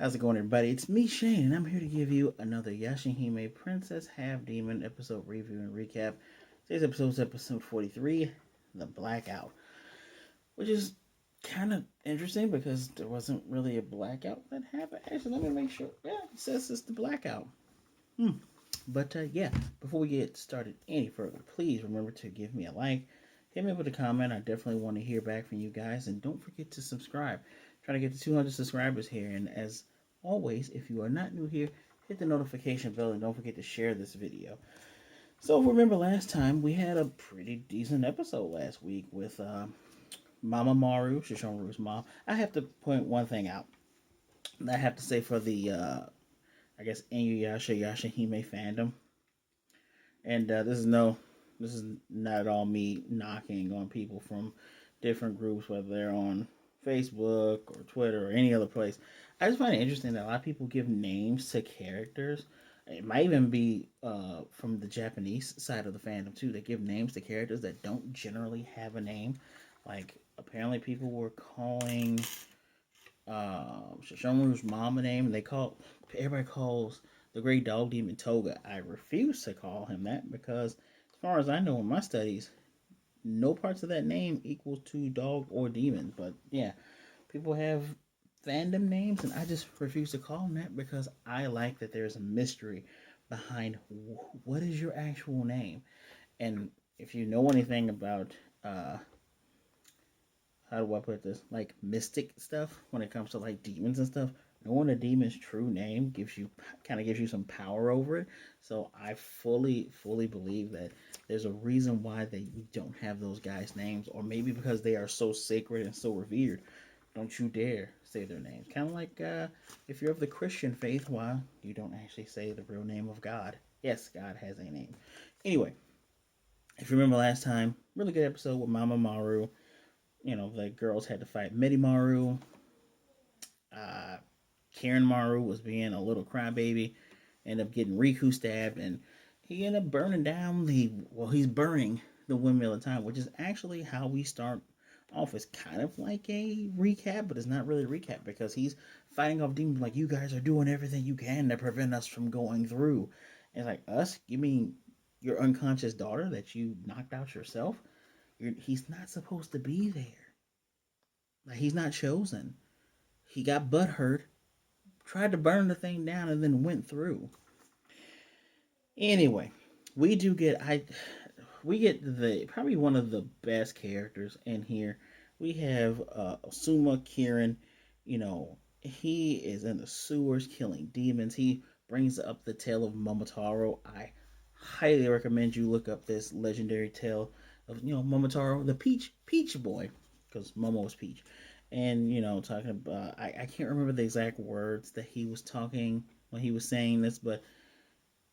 How's it going, everybody? It's me, Shane, and I'm here to give you another Yashahime Princess Half Demon episode review and recap. Today's episode is episode 43, The Blackout, which is kind of interesting because there wasn't really a blackout that happened. Actually, let me make sure. Yeah, it says it's the blackout. But yeah, before we get started any further, please remember to give me a like, hit me with a comment. I definitely want to hear back from you guys, and don't forget to subscribe. Trying to get to 200 subscribers here, and as always, if you are not new here, hit the notification bell and don't forget to share this video. So, if you remember last time, we had a pretty decent episode last week with Mama Maru, Shishomaru's mom. I have to point one thing out. I have to say for the, I guess, Inuyasha Yashahime fandom, and this is not at all me knocking on people from different groups, whether they're on Facebook or Twitter or any other place. I just find it interesting that a lot of people give names to characters. It might even be from the Japanese side of the fandom too. They give names to characters that don't generally have a name. Like apparently people were calling Shishomaru's mom a name. Everybody calls the great dog demon Toga. I refuse to call him that because, as far as I know in my studies, no parts of that name equals to dog or demon. But yeah, people have fandom names, and I just refuse to call them that because I like that there's a mystery behind what is your actual name. And if you know anything about how do I put this, like mystic stuff when it comes to like demons and stuff, knowing a demon's true name gives you some power over it. So I fully believe that there's a reason why we don't have those guys' names, or maybe because they are so sacred and so revered. Don't you dare say their names. Kind of like if you're of the Christian faith, why you don't actually say the real name of God. Yes, God has a name. Anyway, if you remember last time, really good episode with Mama Maru. You know, the girls had to fight Medimaru. Uh, Karen Maru was being a little crybaby, ended up getting Riku stabbed, and he ended up burning down he's burning the Windmill of Time, which is actually how we start off. It's kind of like a recap, but it's not really a recap because he's fighting off demons like, you guys are doing everything you can to prevent us from going through. And it's like, us? You mean your unconscious daughter that you knocked out yourself? He's not supposed to be there. Like, he's not chosen. He got butthurt, tried to burn the thing down, and then went through. Anyway, we do get we get the probably one of the best characters in here. We have Osamu Kirin. You know, he is in the sewers killing demons. He brings up the tale of Momotaro. I highly recommend you look up this legendary tale of Momotaro, the Peach boy, because Momo was Peach, and talking about I can't remember the exact words that he was talking when he was saying this, but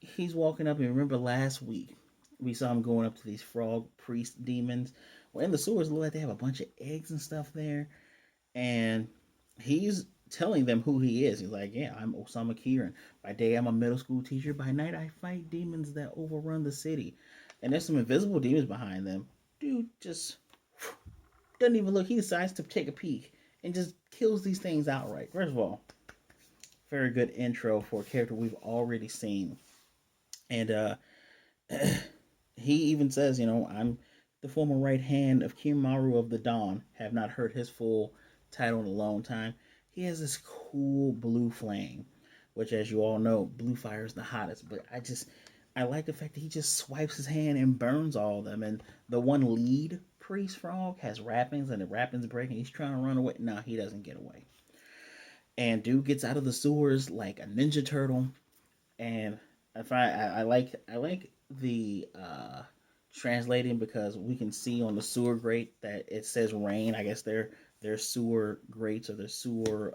he's walking up, and remember last week we saw him going up to these frog priest demons. Well, in the sewers, look like they have a bunch of eggs and stuff there, and he's telling them who he is. He's like, "Yeah, I'm Osamu Kirin. By day, I'm a middle school teacher. By night, I fight demons that overrun the city." And there's some invisible demons behind them. Dude just doesn't even look. He decides to take a peek and just kills these things outright. First of all, very good intro for a character we've already seen. And he even says, I'm the former right hand of Kimaru of the Dawn. Have not heard his full title in a long time. He has this cool blue flame, which, as you all know, blue fire is the hottest. But I like the fact that he just swipes his hand and burns all of them. And the one lead priest frog has wrappings, and the wrappings break, and he's trying to run away. No, he doesn't get away. And dude gets out of the sewers like a ninja turtle. And I like the translating, because we can see on the sewer grate that it says rain. I guess their sewer grates or their sewer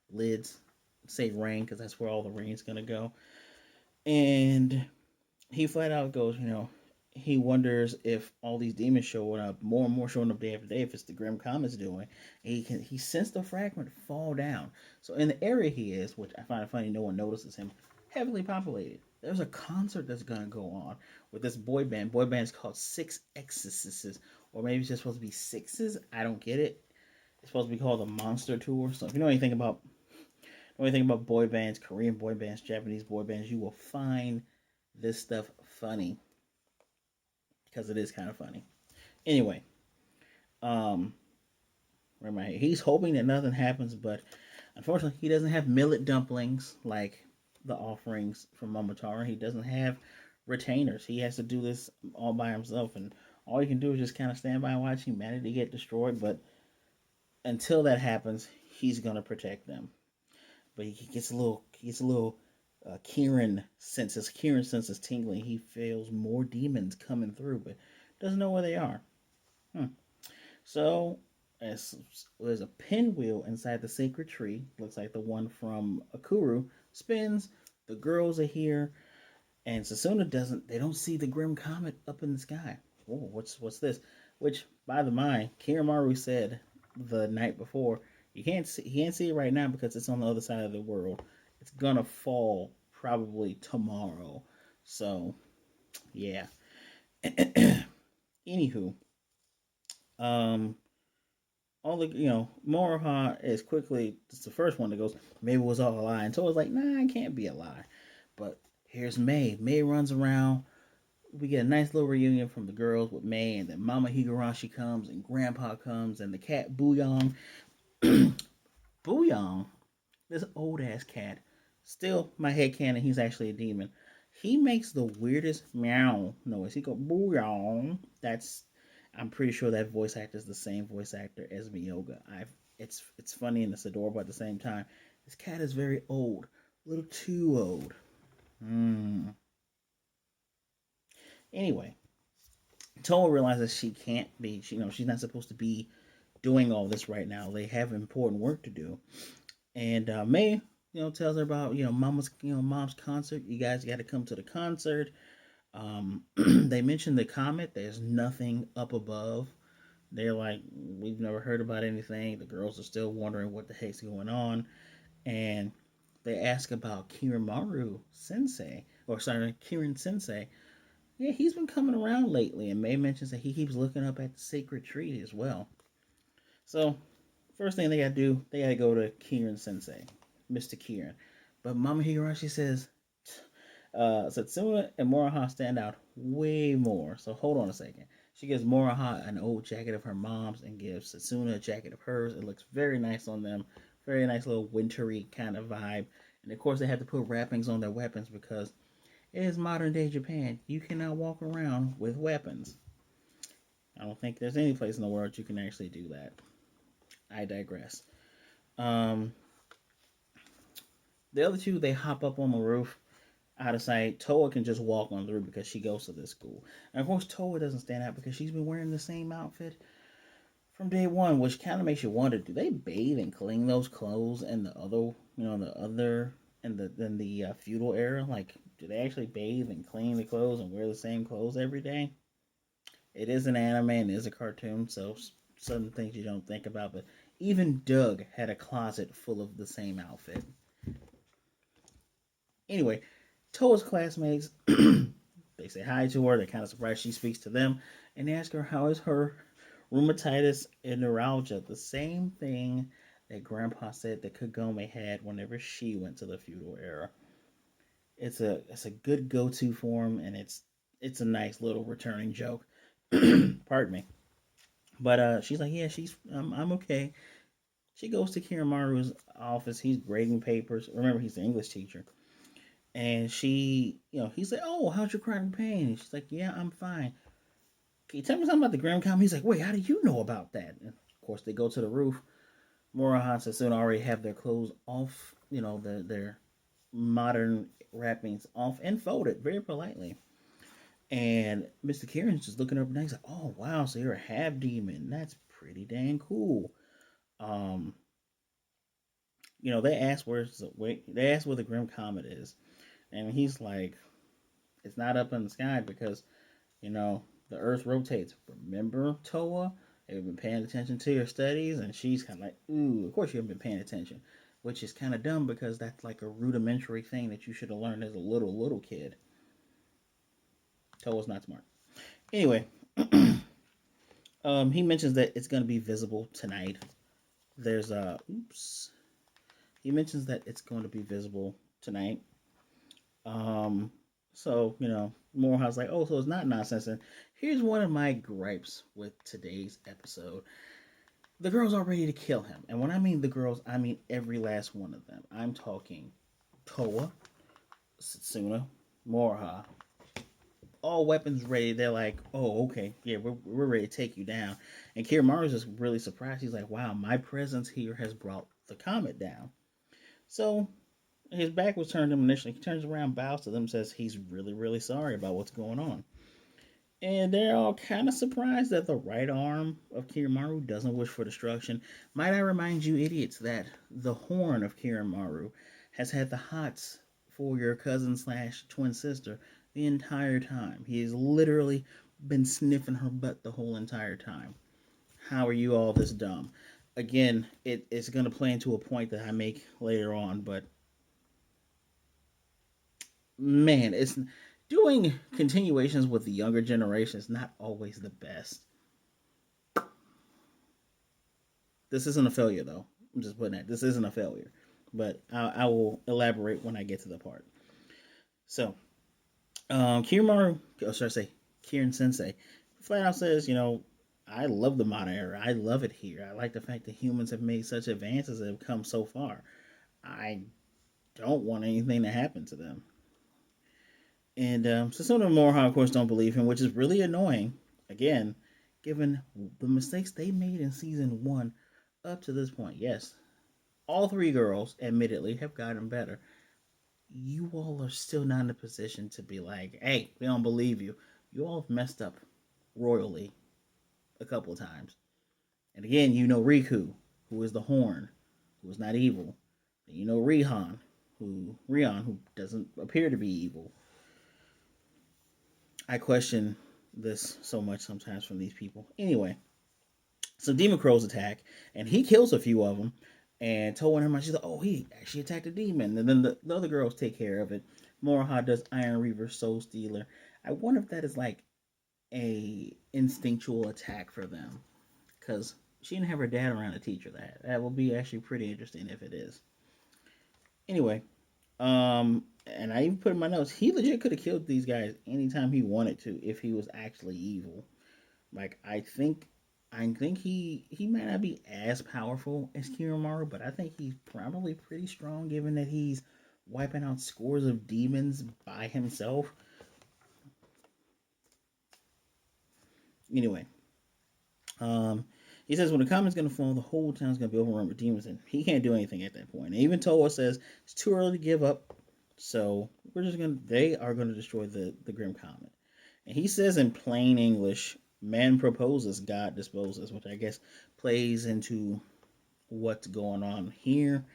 lids say rain because that's where all the rain's gonna go. And he flat out goes, he wonders if all these demons showing up, more and more showing up day after day, if it's the Grim Comet's doing. And he sensed the fragment fall down. So in the area he is, which I find it funny, no one notices him, heavily populated. There's a concert that's gonna go on with this boy band. Boy band is called Six Exorcists, or maybe it's just supposed to be sixes. I don't get it. It's supposed to be called the Monster Tour. So if you know anything about When you think about boy bands, Korean boy bands, Japanese boy bands, you will find this stuff funny because it is kind of funny. Anyway, um, where am I? He's hoping that nothing happens, but unfortunately, he doesn't have millet dumplings like the offerings from Momotaro. He doesn't have retainers. He has to do this all by himself, and all he can do is just kind of stand by and watch humanity get destroyed. But until that happens, he's gonna protect them. But he gets a little Kirin senses tingling. He feels more demons coming through, but doesn't know where they are. Hmm. So, as there's a pinwheel inside the sacred tree, looks like the one from Akuru, spins. The girls are here, and Setsuna doesn't. They don't see the grim comet up in the sky. Whoa, what's this? Which, by the mind, Kiramaru said the night before, he can't see it right now because it's on the other side of the world. It's gonna fall probably tomorrow. So, yeah. Anywho, um, all the Moroha is quickly it's the first one that goes, maybe it was all a lie. And Towa's like, nah, it can't be a lie. But here's May. May runs around. We get a nice little reunion from the girls with May, and then Mama Higurashi comes, and Grandpa comes, and the cat Booyong. Booyong, this old ass cat. Still, my head canon, he's actually a demon. He makes the weirdest meow noise. He goes Booyong. I'm pretty sure that voice actor is the same voice actor as Miyoga. It's funny and it's adorable at the same time. This cat is very old, a little too old. Mm. Anyway, Toa realizes she can't be. She's not supposed to be doing all this right now. They have important work to do. And May, tells her about mom's concert. You guys got to come to the concert. They mentioned the comet. There's nothing up above. They're like, we've never heard about anything. The girls are still wondering what the heck's going on. And they ask about Kirimaru Sensei, or sorry, Kirin Sensei. Yeah, he's been coming around lately. And May mentions that he keeps looking up at the sacred tree as well. So, first thing they gotta do, they gotta go to Kirin Sensei, Mr. Kirin. But Mama Higurashi says, Setsuna and Moroha stand out way more. So hold on a second. She gives Moroha an old jacket of her mom's and gives Setsuna a jacket of hers. It looks very nice on them. Very nice little wintry kind of vibe. And of course, they have to put wrappings on their weapons because it is modern day Japan. You cannot walk around with weapons. I don't think there's any place in the world you can actually do that. I digress. Um, the other two, they hop up on the roof out of sight. Towa can just walk on through because she goes to this school. And of course, Towa doesn't stand out because she's been wearing the same outfit from day one, which kind of makes you wonder: do they bathe and clean those clothes in the feudal era? Like, do they actually bathe and clean the clothes and wear the same clothes every day? It is an anime and it is a cartoon, so some things you don't think about. But even Doug had a closet full of the same outfit. Anyway, Toa's classmates they say hi to her. They're kind of surprised she speaks to them, and they ask her how is her rheumatitis and neuralgia, the same thing that Grandpa said that Kagome had whenever she went to the feudal era. It's a good go to form, and it's a nice little returning joke. Pardon me. But she's like, yeah, I'm okay. She goes to Kiramaru's office. He's grading papers. Remember, he's the English teacher. And he's like, oh, how's your chronic pain? And she's like, yeah, I'm fine. Can you tell me something about the Gram Com? He's like, wait, how do you know about that? And of course, they go to the roof. Moroha and Setsuna already have their clothes off, their modern wrappings off and folded very politely. And Mr. Kirin's just looking up and he's like, oh, wow, so you're a half demon. That's pretty dang cool. Um, they ask where the Grim Comet is. And he's like, it's not up in the sky because, the Earth rotates. Remember, Towa? They've been paying attention to your studies, and she's kind of like, ooh, of course you haven't been paying attention. Which is kind of dumb because that's like a rudimentary thing that you should have learned as a little kid. Towa's not smart. Anyway, he mentions that it's going to be visible tonight. There's a, oops. he mentions that it's going to be visible tonight. Um, so Moroha's like, oh, so it's not nonsense. And here's one of my gripes with today's episode: the girls are ready to kill him, and when I mean the girls, I mean every last one of them. I'm talking Towa, Setsuna, Moroha, all weapons ready. They're like, oh, okay, yeah, we're ready to take you down. And Kiramaru's just really surprised. He's like, wow, my presence here has brought the comet down. So his back was turned to him initially. He turns around, bows to them, says he's really, really sorry about what's going on. And they're all kind of surprised that the right arm of Kiramaru doesn't wish for destruction. Might I remind you, idiots, that the horn of Kiramaru has had the hots for your cousin slash twin sister the entire time. He has literally been sniffing her butt the whole entire time. How are you all this dumb? Again, it's going to play into a point that I make later on, but man, it's doing continuations with the younger generation is not always the best. This isn't a failure, though. I'm just putting that. This isn't a failure, but I will elaborate when I get to the part. So, Kirin Sensei, flat out says, I love the modern era. I love it here. I like the fact that humans have made such advances and have come so far. I don't want anything to happen to them. And Setsuna and Moroha, of course, don't believe him, which is really annoying. Again, given the mistakes they made in season one up to this point. Yes, all three girls, admittedly, have gotten better. You all are still not in a position to be like, hey, we don't believe you. You all have messed up royally a couple of times. And again, Riku, who is the horn, who is not evil. And Rion, who doesn't appear to be evil. I question this so much sometimes from these people. Anyway, so Demon Crows attack, and he kills a few of them. And Towa and her mind, she's like, oh, he actually attacked a demon. And then the other girls take care of it. Moroha does Iron Reaver Soul Stealer. I wonder if that is like a instinctual attack for them. Because she didn't have her dad around to teach her that. That will be actually pretty interesting if it is. Anyway, and I even put in my notes, he legit could have killed these guys anytime he wanted to if he was actually evil. Like I think he might not be as powerful as Kiramaru, but I think he's probably pretty strong given that he's wiping out scores of demons by himself. Anyway, he says when the comet's gonna fall, the whole town's gonna be overrun with demons, and he can't do anything at that point. And even Towa says it's too early to give up, so they are gonna destroy the Grim Comet. And he says in plain English, man proposes, God disposes, which I guess plays into what's going on here.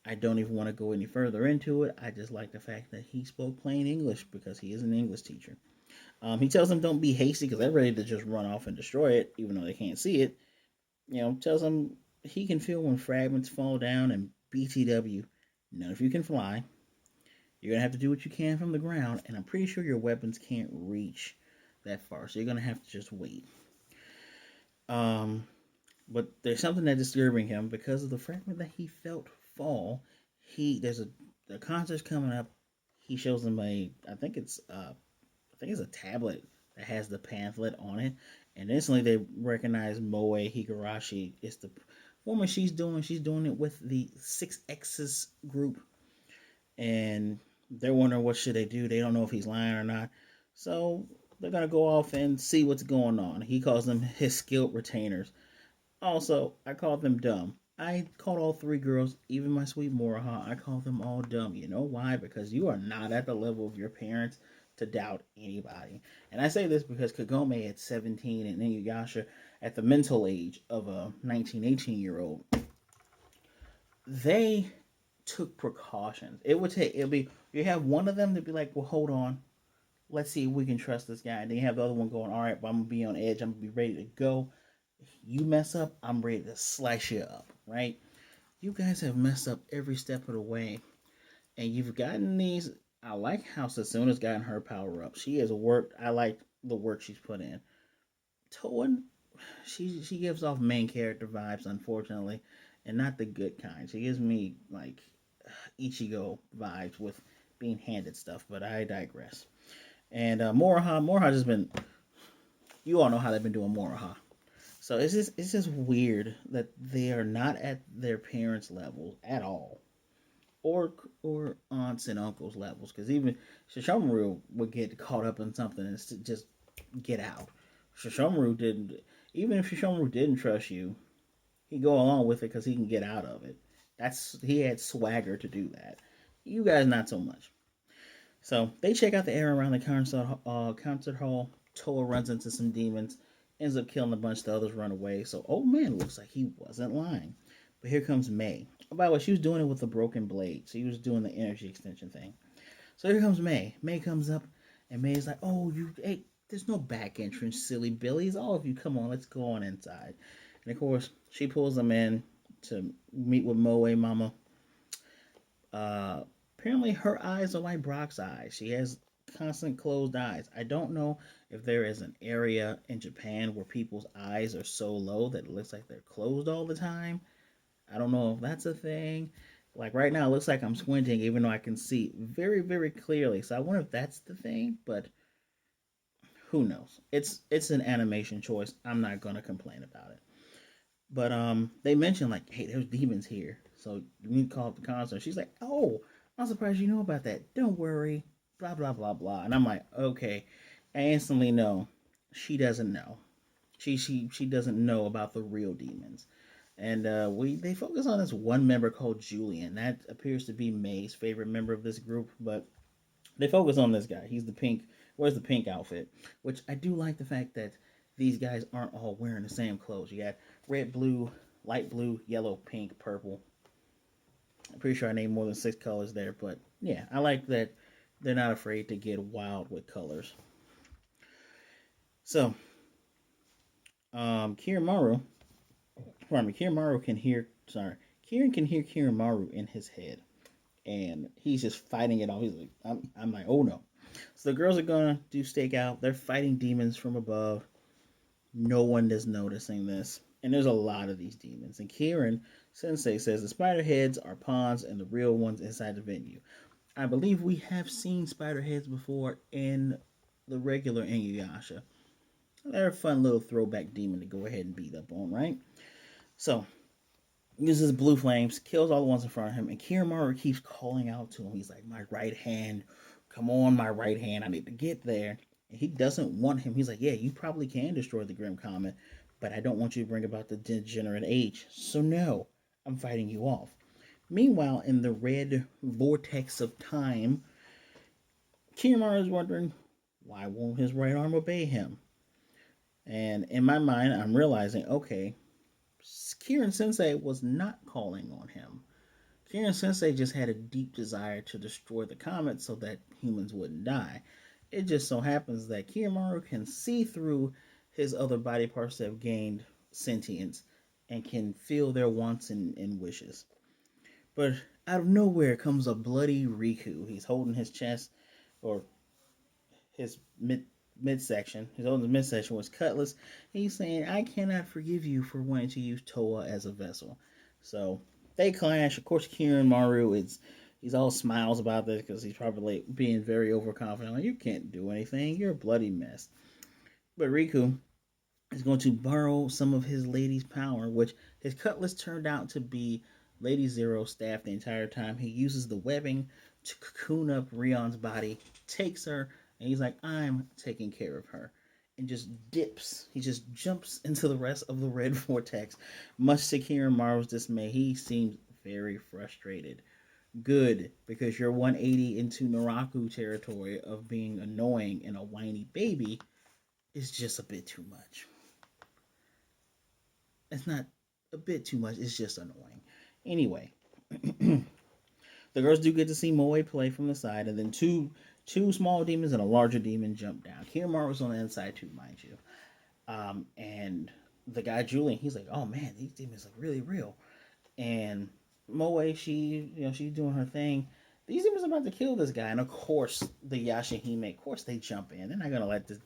I don't even want to go any further into it. I just like the fact that he spoke plain English because he is an English teacher. He tells them don't be hasty because they're ready to just run off and destroy it, even though they can't see it. Tells them he can feel when fragments fall down, and BTW, none of you can fly. You're gonna have to do what you can from the ground, and I'm pretty sure your weapons can't reach that far, so you're gonna have to just wait. But there's something that's disturbing him because of the fragment that he felt fall. The concert's coming up. He shows them I think it's a tablet that has the pamphlet on it, and instantly they recognize Moe Higurashi. It's the woman she's doing it with the Six X's group, and they're wondering what should they do. They don't know if he's lying or not, so they're gonna go off and see what's going on. He calls them his skilled retainers. Also, I called them dumb. I called all three girls, even my sweet Moroha, I called them all dumb. You know why? Because you are not at the level of your parents to doubt anybody. And I say this because Kagome at 17 and Inuyasha at the mental age of a 19, 18-year-old, they took precautions. You have one of them to be like, well, hold on. Let's see if we can trust this guy. And then you have the other one going, all right, well, I'm going to be on edge. I'm going to be ready to go. If you mess up, I'm ready to slice you up, right? You guys have messed up every step of the way. And you've gotten these. I like how Setsuna's gotten her power up. She has worked. I like the work she's put in. Towa, she gives off main character vibes, unfortunately. and not the good kind. She gives me like Ichigo vibes with being handed stuff, but I digress. And Moroha just been, you all know how they've been doing Moroha. So it's just weird that they are not at their parents' level at all, or aunts and uncles levels. Because even Shishomaru would get caught up in something and just get out. Shishomaru didn't. Even if Shishomaru didn't trust you, he'd go along with it because he can get out of it. He had swagger to do that. You guys not so much. So they check out the area around the concert hall. Towa runs into some demons, ends up killing a bunch. The others run away. So old man looks like he wasn't lying. But here comes May. Oh, by the way, she was doing it with a broken blade. So he was doing the energy extension thing. So here comes May. May comes up, and May's like, "Oh, hey, there's no back entrance, silly Billies. All of you, come on, let's go on inside." And of course, she pulls them in to meet with Moe Mama. Apparently, her eyes are like Brock's eyes. She has constant closed eyes. I don't know if there is an area in Japan where people's eyes are so low that it looks like they're closed all the time. I don't know if that's a thing. Like right now, it looks like I'm squinting, even though I can see very, very clearly. So I wonder if that's the thing, but who knows? It's an animation choice. I'm not gonna complain about it. But they mentioned like, hey, there's demons here, so we need to call up the concert. She's like, oh, I'm surprised you know about that. Don't worry, blah blah blah blah. And I'm like, okay, I instantly know she doesn't know. She doesn't know about the real demons. And we they focus on this one member called Julian. That appears to be May's favorite member of this group, but they focus on this guy. He's the pink. Wears the pink outfit, which I do like the fact that these guys aren't all wearing the same clothes. You got red, blue, light blue, yellow, pink, purple. I'm pretty sure I named more than 6 colors there, but yeah, I like that they're not afraid to get wild with colors. So, Kiramaru, pardon me, Kiramaru can hear. Sorry, Kirin can hear Kiramaru in his head, and he's just fighting it off. He's like, I'm like, oh no. So the girls are gonna do stakeout. They're fighting demons from above. No one is noticing this. And there's a lot of these demons. And Kirin Sensei says the spider heads are pawns and the real ones inside the venue. I believe we have seen spider heads before in the regular Inuyasha. They're a fun little throwback demon to go ahead and beat up on, right? So, uses blue flames, kills all the ones in front of him, and Kiramaru keeps calling out to him. He's like, my right hand, come on, my right hand, I need to get there. And he doesn't want him. He's like, yeah, you probably can destroy the Grim Comet, but I don't want you to bring about the degenerate age. So no, I'm fighting you off. Meanwhile, in the red vortex of time, Kiramaru is wondering, why won't his right arm obey him? And in my mind, I'm realizing, okay, Kirin Sensei was not calling on him. Kirin Sensei just had a deep desire to destroy the comet so that humans wouldn't die. It just so happens that Kiramaru can see through his other body parts that have gained sentience and can feel their wants and wishes. But out of nowhere comes a bloody Riku. He's holding his chest, or his midsection. He's holding his midsection with his cutlass. He's saying, I cannot forgive you for wanting to use Towa as a vessel. So they clash. Of course, Kiramaru he's all smiles about this because he's probably being very overconfident. Like, you can't do anything. You're a bloody mess. But Riku is going to borrow some of his lady's power, which his cutlass turned out to be Lady Zero's staff the entire time. He uses the webbing to cocoon up Rion's body, takes her, and he's like, I'm taking care of her. And just dips. He just jumps into the rest of the red vortex. Much to Kiramaru's dismay, he seems very frustrated. Good, because you're 180 into Naraku territory of being annoying and a whiny baby is just a bit too much. It's not a bit too much, it's just annoying. Anyway, the girls do get to see Moe play from the side, and then two small demons and a larger demon jump down. Kiramaru was on the inside too, mind you. And the guy Julian, he's like, "Oh man, these demons look really real." And Moe, she's doing her thing. These demons are about to kill this guy, and of course, the Yashahime, of course, they jump in. They're not gonna let this.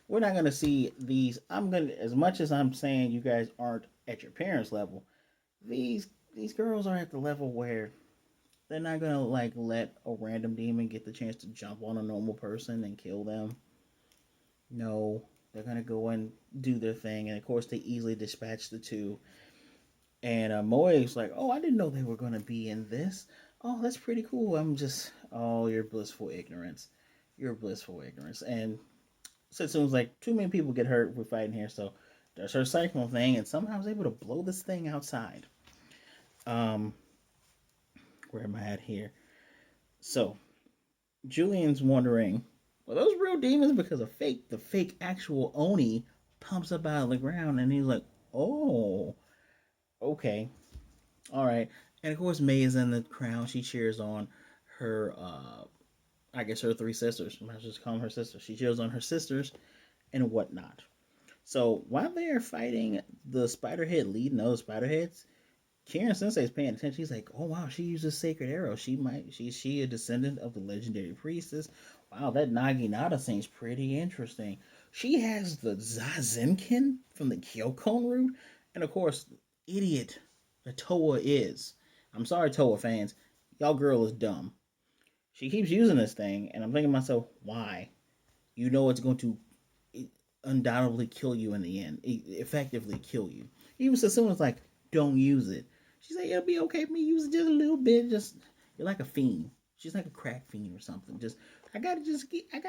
We're not gonna see these. I'm gonna, as much as I'm saying, you guys aren't at your parents' level. These these girls are at the level where they're not gonna like let a random demon get the chance to jump on a normal person and kill them. No, they're gonna go and do their thing, and of course they easily dispatch the two. And Moe's like, "Oh, I didn't know they were gonna be in this. Oh, that's pretty cool." I'm just, oh, you're blissful ignorance. You're blissful ignorance. And Setsuna's like, too many people get hurt. We're fighting here, so does her cyclone thing, and somehow I was able to blow this thing outside. Um, where am I at here? So Julian's wondering, were those real demons? Because the fake actual Oni pumps up out of the ground, and he's like, oh, okay, all right. And of course, May is in the crowd. She cheers on her, I guess her three sisters. I might just call them her sisters. She cheers on her sisters and whatnot. So while they are fighting the Spiderhead leading those Spiderheads, Karen Sensei is paying attention. She's like, "Oh wow, she uses sacred arrow. She a descendant of the legendary priestess. Wow, that Naginata seems pretty interesting. She has the Zazenkin from the Kyokon root, and of course, idiot the Towa is. I'm sorry, Towa fans, y'all girl is dumb. She keeps using this thing, and I'm thinking to myself, why? You know it's going to undoubtedly kill you in the end, effectively kill you. Even so, someone's like, don't use it. She's like, it'll be okay for me. Use it just a little bit. Just you're like a fiend. She's like a crack fiend or something. I gotta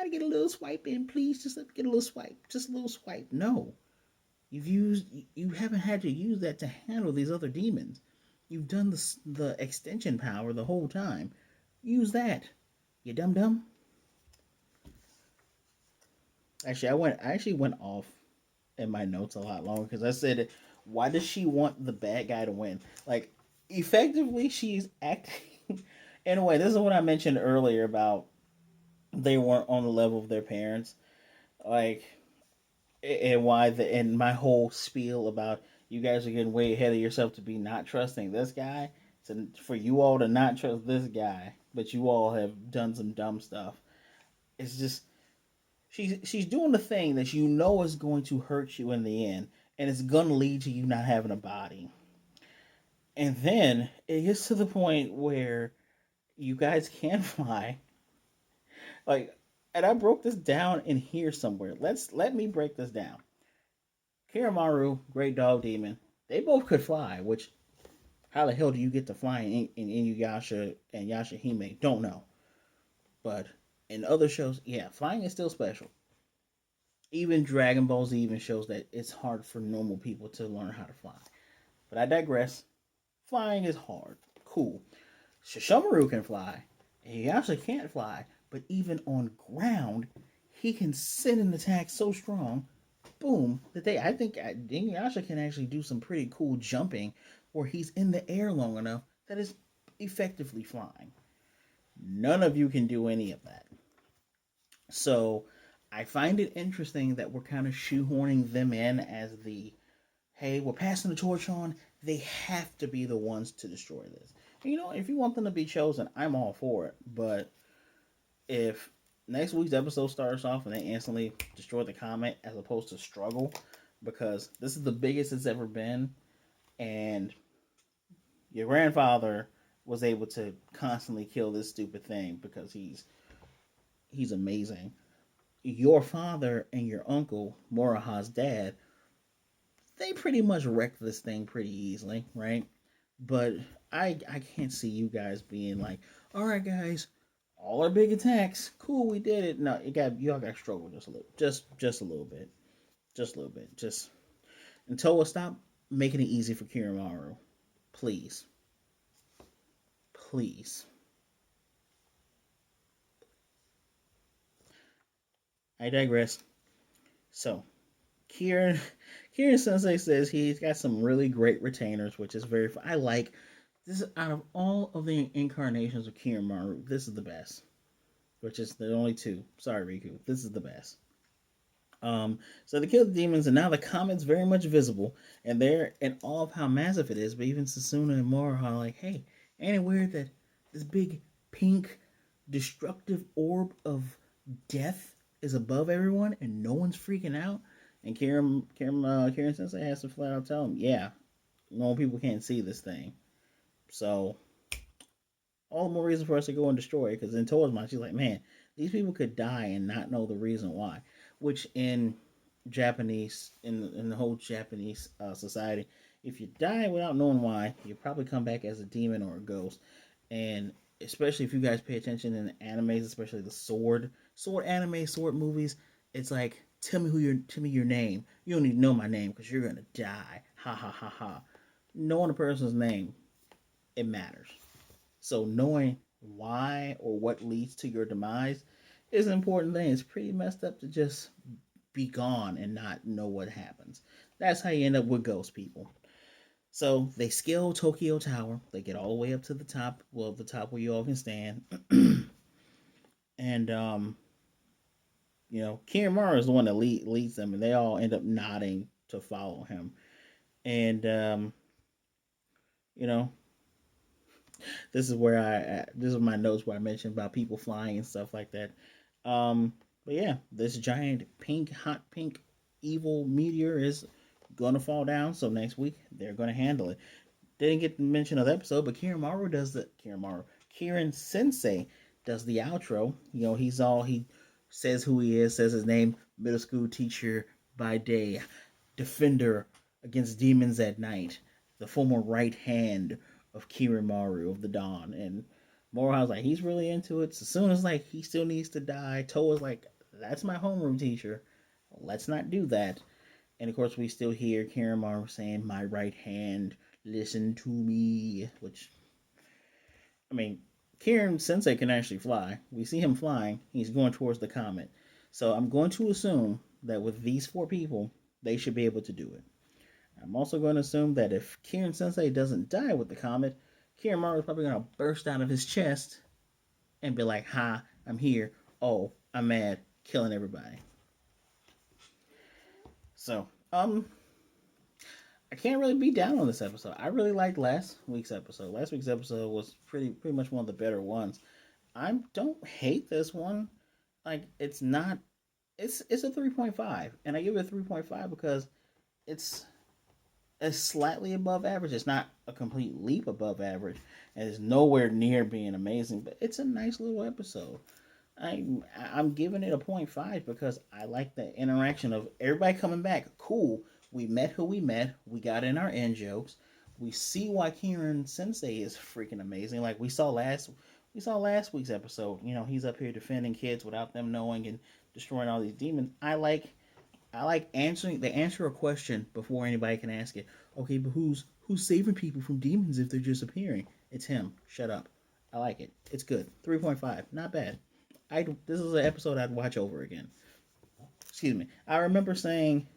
get a little swipe in, please. Just get a little swipe, just a little swipe. No, you haven't had to use that to handle these other demons. You've done the extension power the whole time. Use that. You dumb dumb. Actually, I actually went off in my notes a lot longer because I said, why does she want the bad guy to win? Like, effectively, she's acting. In a way, this is what I mentioned earlier about they weren't on the level of their parents. Like, and why and my whole spiel about you guys are getting way ahead of yourself to be not trusting this guy. To, for you all to not trust this guy, but you all have done some dumb stuff. It's just she's doing the thing that you know is going to hurt you in the end, and it's gonna lead to you not having a body. And then it gets to the point where you guys can fly. Like, and I broke this down in here somewhere. Let me break this down. Kiramaru, Great Dog Demon, they both could fly. Which how the hell do you get to fly in Inuyasha and Yashahime? Don't know. But in other shows, yeah, flying is still special. Even Dragon Ball Z even shows that it's hard for normal people to learn how to fly. But I digress. Flying is hard. Cool. Shishomaru can fly. Inuyasha can't fly. But even on ground, he can send an attack so strong, boom, that I think Inuyasha can actually do some pretty cool jumping where he's in the air long enough that is effectively flying. None of you can do any of that. So I find it interesting that we're kind of shoehorning them in as the hey, we're passing the torch on. They have to be the ones to destroy this. And you know, if you want them to be chosen, I'm all for it. But if next week's episode starts off and they instantly destroy the comet as opposed to struggle, because this is the biggest it's ever been, and your grandfather was able to constantly kill this stupid thing because he's amazing. Your father and your uncle, Moroha's dad, they pretty much wrecked this thing pretty easily, right? But I can't see you guys being like, all right, guys, all our big attacks, cool, we did it. No, y'all got to struggle just a little, just a little bit, just a little bit, just. And Towa, stop making it easy for Kiramaru, please, please. I digress. So, Kieran Kieran Sensei says he's got some really great retainers, which is very fun. I like this. Out of all of the incarnations of Kiramaru, this is the best. Which is the only two. Sorry, Riku. This is the best. So they kill the demons, and now the comet's very much visible, and they're in awe of how massive it is. But even Setsuna and Moroha are like, "Hey, ain't it weird that this big pink destructive orb of death is above everyone, and no one's freaking out?" And Karen Sensei has to flat out tell him, "Yeah, normal people can't see this thing. So all the more reason for us to go and destroy it. Because in Towa's mind, she's like, man, these people could die and not know the reason why. Which in Japanese, in the whole Japanese society, if you die without knowing why, you probably come back as a demon or a ghost. And especially if you guys pay attention in the animes, especially the sword anime, sword movies, it's like, tell me your name. You don't need to know my name because you're gonna die. Ha ha ha ha. Knowing a person's name, it matters. So knowing why or what leads to your demise is an important thing. It's pretty messed up to just be gone and not know what happens. That's how you end up with ghost people. So they scale Tokyo Tower. They get all the way up to the top. Well, the top where you all can stand. And Kirimara is the one that leads them, and they all end up nodding to follow him. And you know, this is my notes where I mentioned about people flying and stuff like that. But yeah, this giant hot pink, evil meteor is gonna fall down. So next week they're gonna handle it. Didn't get to mention of the episode, but Kirin Sensei does the outro. He says who he is, says his name, middle school teacher by day, defender against demons at night, the former right hand of Kirimaru of the Dawn. And Moroha's like, he's really into it. Setsuna's like, he still needs to die. Towa's like, that's my homeroom teacher. Let's not do that. And of course, we still hear Kirimaru saying, my right hand, listen to me. Which, I mean, Kirin Sensei can actually fly. We see him flying. He's going towards the comet. So I'm going to assume that with these four people, they should be able to do it. I'm also going to assume that if Kirin Sensei doesn't die with the comet, Kirimaru is probably going to burst out of his chest and be like, ha, I'm here. Oh, I'm mad, killing everybody. So, I can't really be down on this episode. I really liked last week's episode. Last week's episode was pretty much one of the better ones. I don't hate this one. Like, it's a 3.5, and I give it a 3.5 because it's slightly above average. It's not a complete leap above average, and it's nowhere near being amazing. But it's a nice little episode. I'm giving it a 0.5 because I like the interaction of everybody coming back. Cool. We met who we met. We got in our in jokes. We see why Kirin Sensei is freaking amazing. Like we saw last week's episode. He's up here defending kids without them knowing and destroying all these demons. I like answering. They answer a question before anybody can ask it. Okay, but who's saving people from demons if they're just appearing? It's him. Shut up. I like it. It's good. 3.5. Not bad. This is an episode I'd watch over again. Excuse me. I remember saying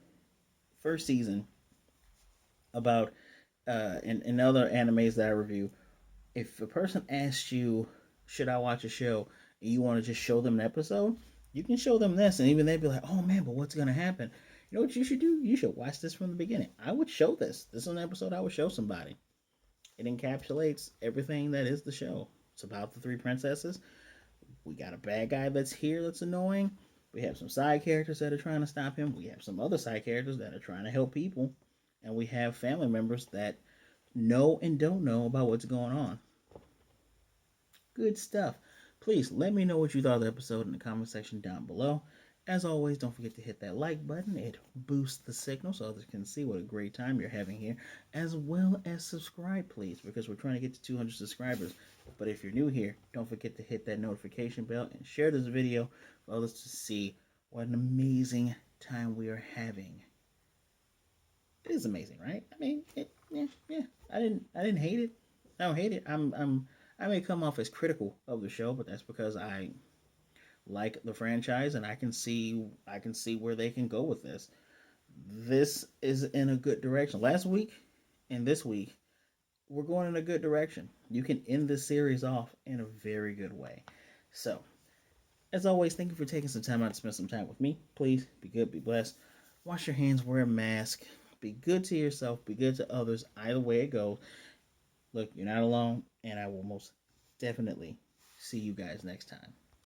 first season about in other animes that I review, if a person asks you, should I watch a show, and you want to just show them an episode, you can show them this, and even they'd be like, oh man, but what's gonna happen? You know what you should do? You should watch this from the beginning. I would show this. This is an episode I would show somebody. It encapsulates everything that is the show. It's about the three princesses. We got a bad guy that's here that's annoying. We have some side characters that are trying to stop him. We have some other side characters that are trying to help people. And we have family members that know and don't know about what's going on. Good stuff. Please let me know what you thought of the episode in the comment section down below. As always, don't forget to hit that like button. It boosts the signal so others can see what a great time you're having here. As well as subscribe, please, because we're trying to get to 200 subscribers. But if you're new here, don't forget to hit that notification bell and share this video for others to see what an amazing time we are having. It is amazing, right? I mean, yeah. I didn't hate it. I don't hate it. I may come off as critical of the show, but that's because I like the franchise and I can see where they can go with this. This is in a good direction. Last week and this week, we're going in a good direction. You can end this series off in a very good way. So, as always, thank you for taking some time out to spend some time with me. Please be good, be blessed. Wash your hands, wear a mask. Be good to yourself, be good to others. Either way it goes. Look, you're not alone, and I will most definitely see you guys next time.